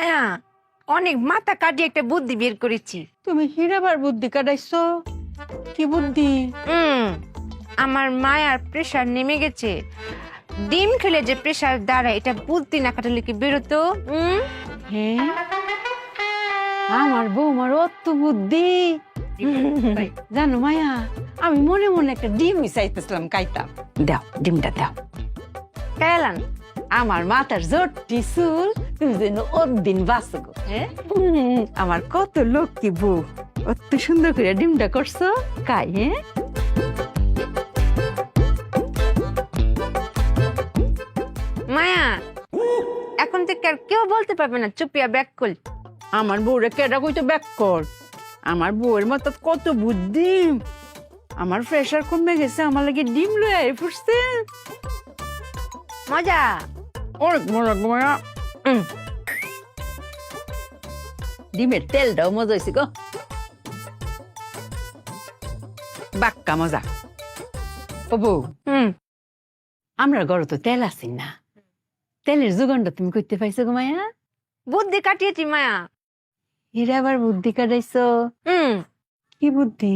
মায়া অনেক মাথা কাটিয়ে একটা বুদ্ধি বের করেছি। তুমি হীরাবার বুদ্ধি কাটাইছো? কি বুদ্ধি? আমার মায়ার প্রেসার নেমে গেছে। ডিম খেলে যে প্রেসার দাঁড়ায়, এটা বুদ্ধি না কাটালে কি বেরোতো? হ্যাঁ, আমার বৌমার অত বুদ্ধি। জানো মায়া, আমি মনে মনে একটা ডিম চাইতেছিলাম কাইতাম। দাও ডিমটা দাও। কায়ালান আমার মাথার জোরটি চুল তুমি যেন দিন বাঁচো গো। হ্যাঁ, আমার কত লক্ষ্মী বউ, অত সুন্দর করে ডিমটা করছো কাই। হ্যাঁ, মায়া এখন থেকে আর কেউ বলতে পারবে না চুপিয়া ব্যাক কল। আমার বউরে কেডা কইতো ব্যাক কর। আমার বউয়ের মতো কত বুদ্ধি। আমার প্রেশার কমে গেছে, আমার লাগে ডিম লয়ে আই পড়ছে। মজা অনেক মজা গো মায়া। ডিমের তেলটাও মজা হয়েছে গো, বাক্কা মজা। ও বউ, আমরা ঘরে তো তেল আছি না, তেলের যোগানটা তুমি করতে পাইছো গো মায়া? বুদ্ধি কাটিয়েছি মায়া। এর আবার বুদ্ধি কাটাইছো? কি বুদ্ধি?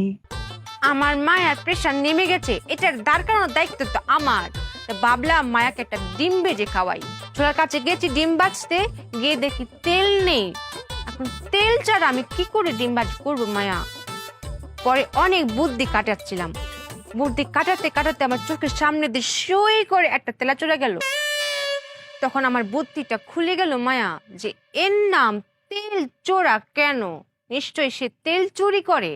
আমার মায়ার প্রেসার নেমে গেছে, এটার দাঁড় করানোর দায়িত্ব তো আমার। তা ভাবলাম মায়াকে একটা ডিম ভেজে খাওয়াই। চোরার কাছে গেছি ডিম ভাজতে, গিয়ে দেখি তেল নেই। এখন তেল ছাড়া আমি কি করে ডিম ভাজ করবো মায়া? পরে অনেক বুদ্ধি কাটাচ্ছিলাম, বুদ্ধি কাটাতে কাটাতে আমার চোখের সামনে দিয়ে সই করে একটা তেলা চলে গেল। তখন আমার বুদ্ধিটা খুলে গেল মায়া, যে এর নাম তেল চোরা কেন? নিশ্চয়ই সে তেল চুরি করে।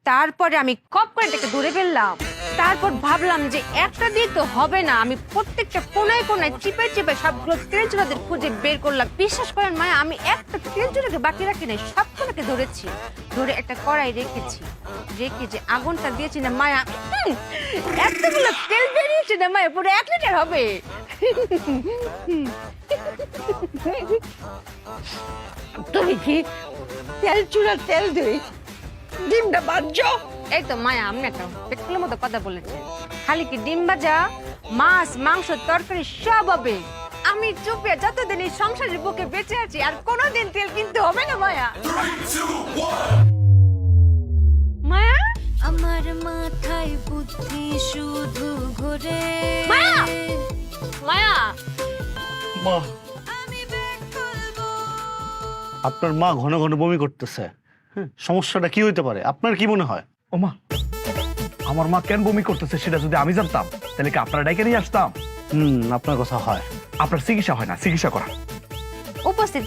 তারপরে আমি কপ করে এটাকে ধরে ফেললাম। তারপর ভাবলাম যে একটা দিয়ে তো হবে না, আমি প্রত্যেকটা কোনায় কোনায় চিপে চিপে সবগুলো তেল চোরাদের খুঁজে বের করলাম। বিশ্বাস করেন মায়া, আমি একটা তেল চোরাকে বাকি রাখি নাই, সবগুলোকে ধরেছি। ধরে একটা কড়াই রেখেছি, রেখে যে আগুনটা দিয়েছি না মায়া, এতগুলো তেল বেরিয়েছে না মায়া, পুরো 1 লিটার হবে। তুমি কি তেল চুরা তেল দিই ডিমটা বাজছো? এই তো মায়া, আমি একটা পেট্রোলের মতো কথা বলেছি। খালি কি ডিম ভাজা, মাছ মাংস তরকারি সব হবে। আমি চুপিয়া যতদিন এই সংসারের বুকে বেঁচে আছি আর কোনোদিন তেল কিনতে হবে না মায়া। মায়া, আমার মাথায় বুদ্ধি শুধু ঘোরে। মায়া, মায়া, মা, আমি ব্যাগ খুলবো। আপনার মা ঘন ঘন বমি করতেছে। সমস্যাটা কি হইতে পারে? আপনার কি মনে হয়? ও মা, আমার মা কেন বমি করতেছে সেটা যদি আমি জানতাম তাহলে কি আপনারা ডাইকে নিয়ে আসতাম? আপনার কথা হয়। আপনার চিকিৎসা হয় না, চিকিৎসা করা। উপস্থিত